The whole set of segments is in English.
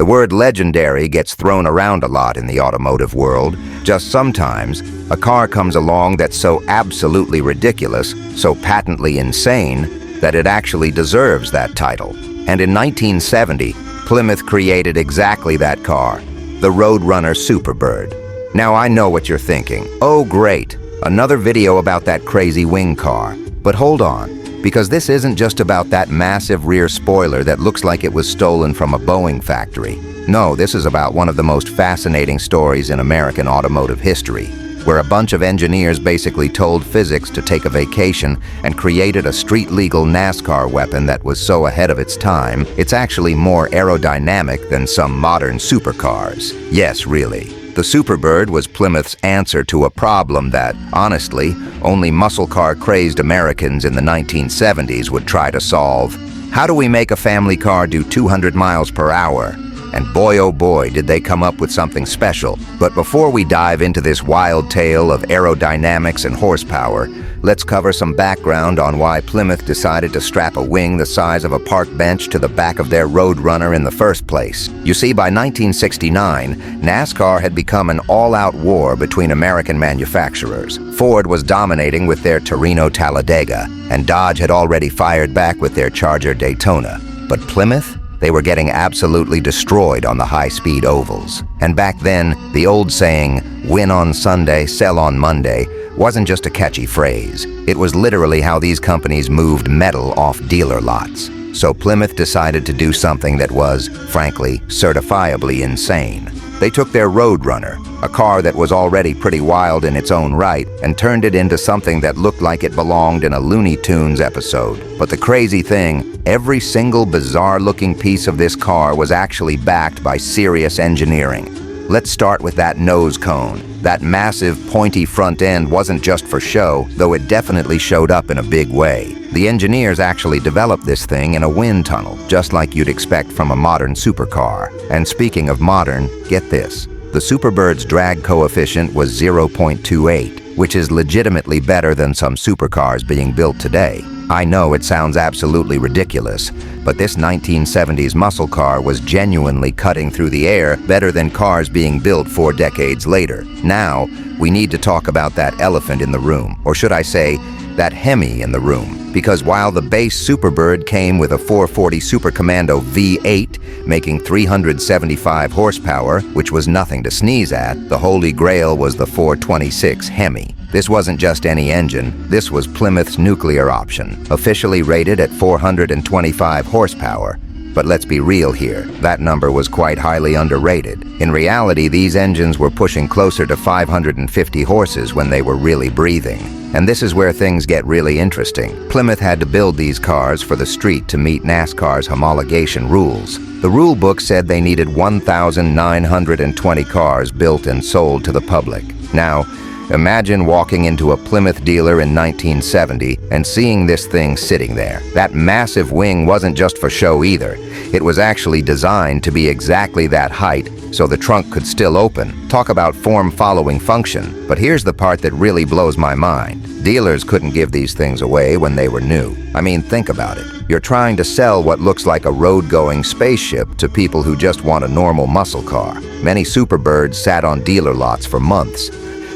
The word legendary gets thrown around a lot in the automotive world. Just sometimes, a car comes along that's so absolutely ridiculous, so patently insane, that it actually deserves that title. And in 1970, Plymouth created exactly that car, the Roadrunner Superbird. Now I know what you're thinking. Oh great, another video about that crazy wing car. But hold on, because this isn't just about that massive rear spoiler that looks like it was stolen from a Boeing factory. No, this is about one of the most fascinating stories in American automotive history, where a bunch of engineers basically told physics to take a vacation and created a street-legal NASCAR weapon that was so ahead of its time, it's actually more aerodynamic than some modern supercars. Yes, really. The Superbird was Plymouth's answer to a problem that, honestly, only muscle car-crazed Americans in the 1970s would try to solve. How do we make a family car do 200 miles per hour? And boy oh boy did they come up with something special. But before we dive into this wild tale of aerodynamics and horsepower, let's cover some background on why Plymouth decided to strap a wing the size of a park bench to the back of their Roadrunner in the first place. You see, by 1969, NASCAR had become an all-out war between American manufacturers. Ford was dominating with their Torino Talladega, and Dodge had already fired back with their Charger Daytona. But Plymouth? They were getting absolutely destroyed on the high-speed ovals. And back then, the old saying, "Win on Sunday, sell on Monday," wasn't just a catchy phrase. It was literally how these companies moved metal off dealer lots. So Plymouth decided to do something that was, frankly, certifiably insane. They took their Roadrunner, a car that was already pretty wild in its own right, and turned it into something that looked like it belonged in a Looney Tunes episode. But the crazy thing, every single bizarre-looking piece of this car was actually backed by serious engineering. Let's start with that nose cone. That massive, pointy front end wasn't just for show, though it definitely showed up in a big way. The engineers actually developed this thing in a wind tunnel, just like you'd expect from a modern supercar. And speaking of modern, get this. The Superbird's drag coefficient was 0.28, which is legitimately better than some supercars being built today. I know it sounds absolutely ridiculous, but this 1970s muscle car was genuinely cutting through the air better than cars being built 4 decades later. Now, we need to talk about that elephant in the room, or should I say, that Hemi in the room. Because while the base Superbird came with a 440 Super Commando V8, making 375 horsepower, which was nothing to sneeze at, the holy grail was the 426 Hemi. This wasn't just any engine, this was Plymouth's nuclear option, officially rated at 425 horsepower. But let's be real here, that number was quite highly underrated. In reality, these engines were pushing closer to 550 horses when they were really breathing. And this is where things get really interesting. Plymouth had to build these cars for the street to meet NASCAR's homologation rules. The rule book said they needed 1,920 cars built and sold to the public. Now, imagine walking into a Plymouth dealer in 1970 and seeing this thing sitting there. That massive wing wasn't just for show either. It was actually designed to be exactly that height so the trunk could still open. Talk about form-following function. But here's the part that really blows my mind. Dealers couldn't give these things away when they were new. I mean, think about it. You're trying to sell what looks like a road-going spaceship to people who just want a normal muscle car. Many Superbirds sat on dealer lots for months,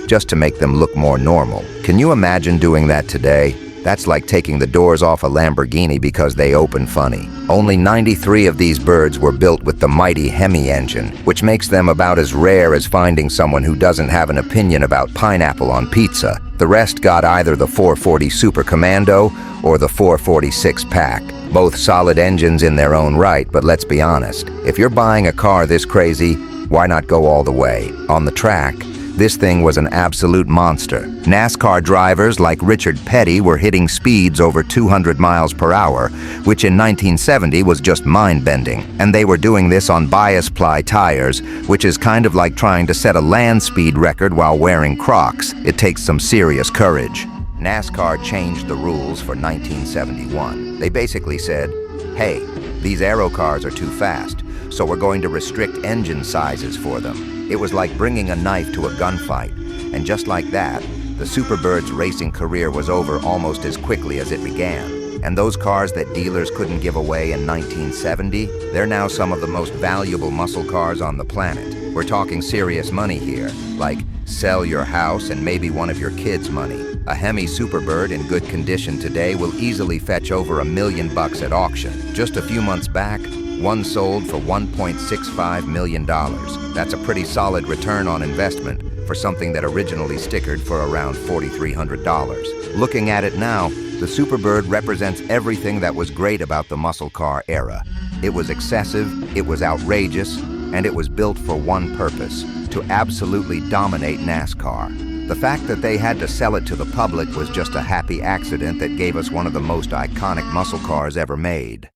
just to make them look more normal. Can you imagine doing that today? That's like taking the doors off a Lamborghini because they open funny. Only 93 of these birds were built with the mighty Hemi engine, which makes them about as rare as finding someone who doesn't have an opinion about pineapple on pizza. The rest got either the 440 Super Commando or the 446 Pack. Both solid engines in their own right, but let's be honest. If you're buying a car this crazy, why not go all the way? On the track, this thing was an absolute monster. NASCAR drivers like Richard Petty were hitting speeds over 200 miles per hour, which in 1970 was just mind-bending. And they were doing this on bias-ply tires, which is kind of like trying to set a land speed record while wearing Crocs. It takes some serious courage. NASCAR changed the rules for 1971. They basically said, hey, these aero cars are too fast, so we're going to restrict engine sizes for them. It was like bringing a knife to a gunfight, and just like that, the Superbird's racing career was over almost as quickly as it began. And those cars that dealers couldn't give away in 1970, they're now some of the most valuable muscle cars on the planet. We're talking serious money here, like sell your house and maybe one of your kids' money. A Hemi Superbird in good condition today will easily fetch over $1 million at auction. Just a few months back, one sold for $1.65 million. That's a pretty solid return on investment for something that originally stickered for around $4,300. Looking at it now, the Superbird represents everything that was great about the muscle car era. It was excessive, it was outrageous, and it was built for one purpose: to absolutely dominate NASCAR. The fact that they had to sell it to the public was just a happy accident that gave us one of the most iconic muscle cars ever made.